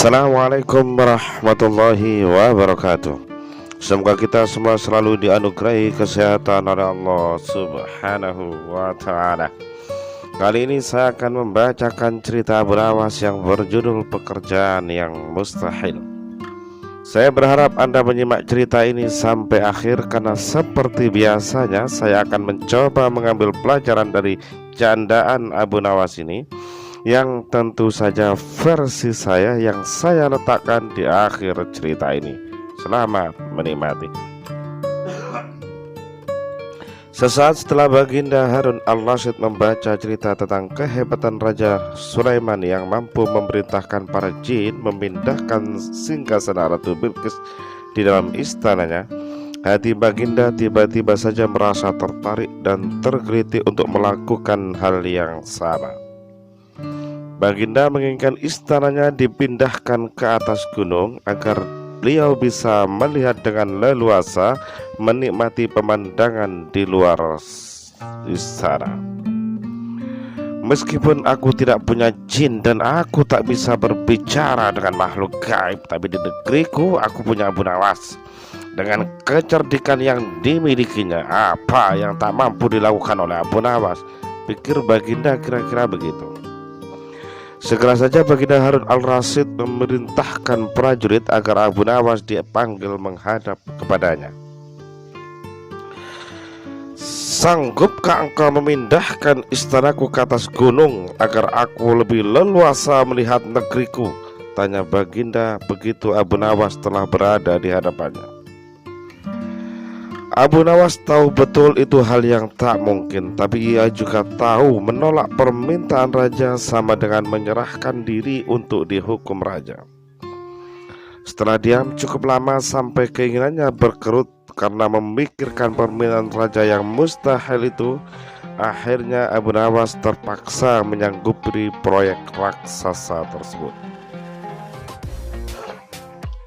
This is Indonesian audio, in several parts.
Assalamualaikum warahmatullahi wabarakatuh. Semoga kita semua selalu dianugerahi kesehatan oleh Allah Subhanahu wa ta'ala. Kali ini saya akan membacakan cerita Abu Nawas yang berjudul Pekerjaan yang Mustahil. Saya berharap Anda menyimak cerita ini sampai akhir, karena seperti biasanya saya akan mencoba mengambil pelajaran dari candaan Abu Nawas ini, yang tentu saja versi saya yang saya letakkan di akhir cerita ini. Selamat menikmati. Sesaat setelah Baginda Harun al-Rasyid membaca cerita tentang kehebatan Raja Sulaiman yang mampu memerintahkan para jin memindahkan singgasana Ratu Bilqis di dalam istananya, hati Baginda tiba-tiba saja merasa tertarik dan tergelitik untuk melakukan hal yang sama. Baginda menginginkan istananya dipindahkan ke atas gunung agar beliau bisa melihat dengan leluasa, menikmati pemandangan di luar istana. Meskipun aku tidak punya jin dan aku tak bisa berbicara dengan makhluk gaib, tapi di negeriku aku punya Abu Nawas. Dengan kecerdikan yang dimilikinya, apa yang tak mampu dilakukan oleh Abu Nawas? Pikir Baginda kira-kira begitu. Segera saja Baginda Harun al-Rasyid memerintahkan prajurit agar Abu Nawas dipanggil menghadap kepadanya. Sanggupkah engkau memindahkan istanaku ke atas gunung agar aku lebih leluasa melihat negeriku? Tanya Baginda begitu Abu Nawas telah berada di hadapannya. Abu Nawas tahu betul itu hal yang tak mungkin, tapi ia juga tahu menolak permintaan raja sama dengan menyerahkan diri untuk dihukum raja. Setelah diam cukup lama sampai keinginannya berkerut karena memikirkan permintaan raja yang mustahil itu, akhirnya Abu Nawas terpaksa menyanggupi proyek raksasa tersebut.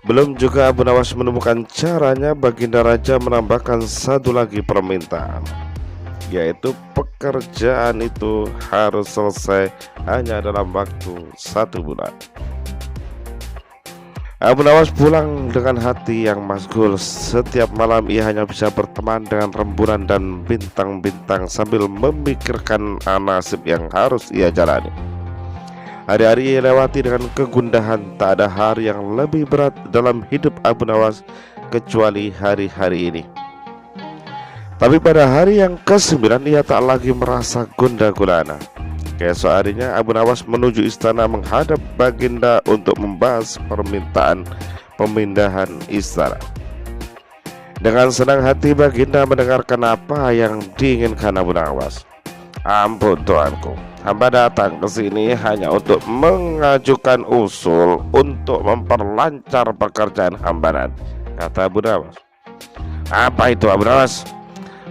Belum juga Abu Nawas menemukan caranya, Baginda Raja menambahkan satu lagi permintaan, yaitu pekerjaan itu harus selesai hanya dalam waktu 1 bulan. Abu Nawas pulang dengan hati yang masgul. Setiap malam ia hanya bisa berteman dengan rembulan dan bintang-bintang sambil memikirkan nasib yang harus ia jalani. Hari-hari ia lewati dengan kegundahan. Tak ada hari yang lebih berat dalam hidup Abu Nawas kecuali hari-hari ini. Tapi pada hari yang ke-9 ia tak lagi merasa gundah gulana. Keesok harinya Abu Nawas menuju istana menghadap Baginda untuk membahas permintaan pemindahan istana. Dengan senang hati Baginda mendengarkan apa yang diinginkan Abu Nawas. Ampun tuanku, hamba datang ke sini hanya untuk mengajukan usul untuk memperlancar pekerjaan hamba, kata Abu Nawas. Apa itu Abu Nawas?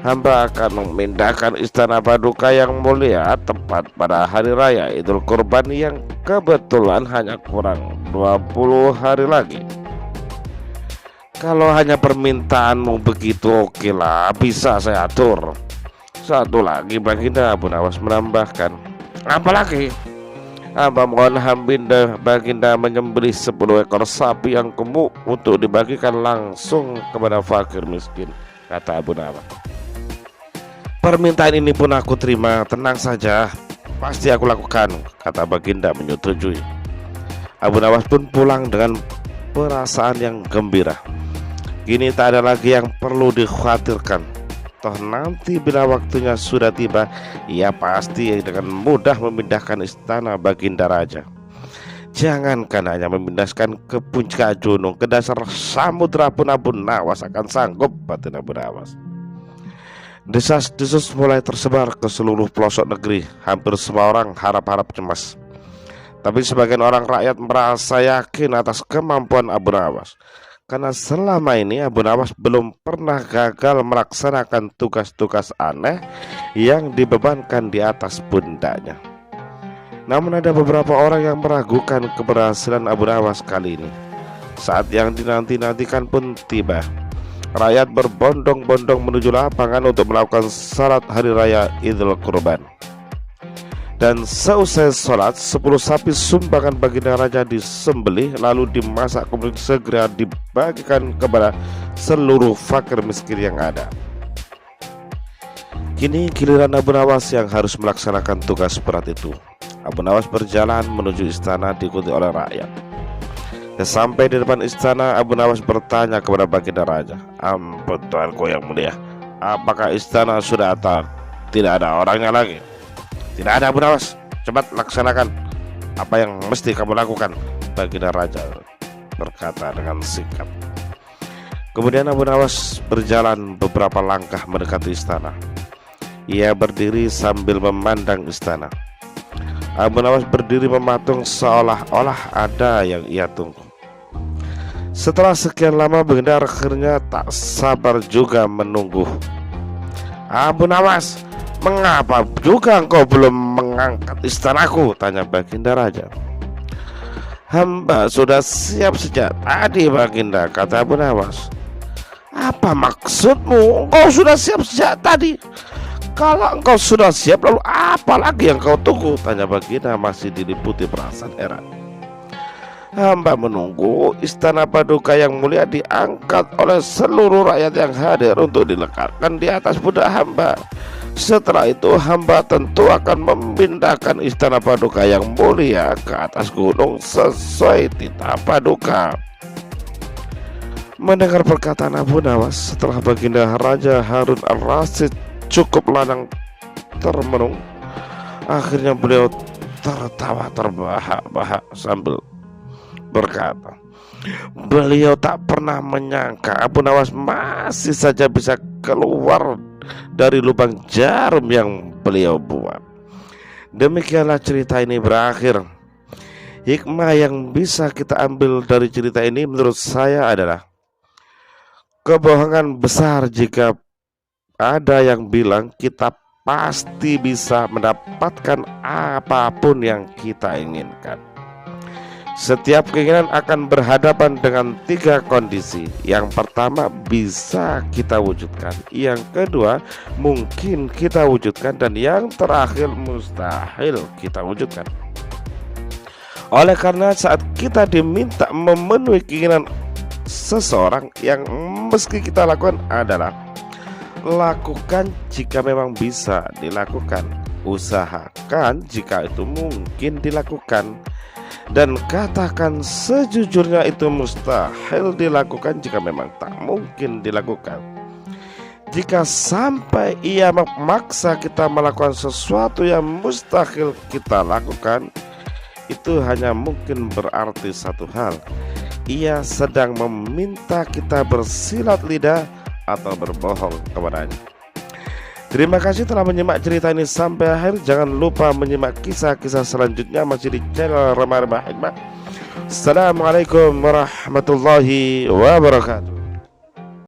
Hamba akan memindahkan istana Paduka yang mulia tepat pada hari raya Idul Kurban yang kebetulan hanya kurang 20 hari lagi. Kalau hanya permintaanmu begitu, okelah, bisa saya atur. Satu lagi Baginda, Abu Nawas menambahkan. Apalagi? Hamba mohon Baginda menyembelih 10 ekor sapi yang gemuk untuk dibagikan langsung kepada fakir miskin, kata Abu Nawas. Permintaan ini pun aku terima, tenang saja, pasti aku lakukan, kata Baginda menyetujui. Abu Nawas pun pulang dengan perasaan yang gembira. Kini tak ada lagi yang perlu dikhawatirkan. Toh nanti bila waktunya sudah tiba, ia pasti dengan mudah memindahkan istana Baginda Raja. Jangankan hanya memindahkan ke puncak gunung, ke dasar samudra pun Abu Nawas akan sanggup, batin Abu Nawas. Desas-desus mulai tersebar ke seluruh pelosok negeri. Hampir semua orang harap-harap cemas. Tapi sebagian orang rakyat merasa yakin atas kemampuan Abu Nawas, karena selama ini Abu Nawas belum pernah gagal melaksanakan tugas-tugas aneh yang dibebankan di atas pundaknya. Namun ada beberapa orang yang meragukan keberhasilan Abu Nawas kali ini. Saat yang dinanti-nantikan pun tiba. Rakyat berbondong-bondong menuju lapangan untuk melakukan salat hari raya Idul Kurban. Dan seusai sholat, 10 sapi sumbangan baginda raja disembelih lalu dimasak, kemudian segera dibagikan kepada seluruh fakir miskin yang ada. Kini giliran Abu Nawas yang harus melaksanakan tugas berat itu. Abu Nawas berjalan menuju istana diikuti oleh rakyat. Sampai di depan istana, Abu Nawas bertanya kepada baginda raja, "Ampun tuanku yang mulia, apakah istana sudah atau tidak ada orangnya lagi?" "Tidak ada Abu Nawas, cepat laksanakan apa yang mesti kamu lakukan," baginda raja berkata dengan singkat. Kemudian Abu Nawas berjalan beberapa langkah mendekati istana. Ia berdiri sambil memandang istana. Abu Nawas berdiri mematung seolah-olah ada yang ia tunggu. Setelah sekian lama, baginda akhirnya tak sabar juga menunggu. "Abu Nawas, mengapa juga engkau belum mengangkat istanaku?" tanya baginda raja. "Hamba sudah siap sejak tadi baginda," kata Abu Nawas. "Apa maksudmu? Engkau sudah siap sejak tadi? Kalau engkau sudah siap, lalu apa lagi yang kau tunggu?" tanya baginda masih diliputi perasaan heran. "Hamba menunggu istana Paduka yang mulia diangkat oleh seluruh rakyat yang hadir untuk diletakkan di atas pundak hamba. Setelah itu hamba tentu akan memindahkan istana Paduka yang mulia ke atas gunung sesuai titah Paduka." Mendengar perkataan Abu Nawas, setelah baginda Raja Harun al-Rasyid cukup lama termenung, akhirnya beliau tertawa terbahak-bahak sambil berkata, beliau tak pernah menyangka Abu Nawas masih saja bisa keluar dari lubang jarum yang beliau buat. Demikianlah cerita ini berakhir. Hikmah yang bisa kita ambil dari cerita ini menurut saya adalah kebohongan besar jika ada yang bilang kita pasti bisa mendapatkan apapun yang kita inginkan. Setiap keinginan akan berhadapan dengan 3 kondisi. Yang pertama, bisa kita wujudkan. Yang kedua, mungkin kita wujudkan. Dan yang terakhir, mustahil kita wujudkan. Oleh karena saat kita diminta memenuhi keinginan seseorang, yang mesti kita lakukan adalah lakukan jika memang bisa dilakukan, usahakan jika itu mungkin dilakukan, dan katakan sejujurnya itu mustahil dilakukan jika memang tak mungkin dilakukan. Jika sampai ia memaksa kita melakukan sesuatu yang mustahil kita lakukan, itu hanya mungkin berarti satu hal: ia sedang meminta kita bersilat lidah atau berbohong kepadanya. Terima kasih telah menyimak cerita ini sampai akhir. Jangan lupa menyimak kisah-kisah selanjutnya masih di channel Remah Remah Hikmah. Assalamualaikum warahmatullahi wabarakatuh.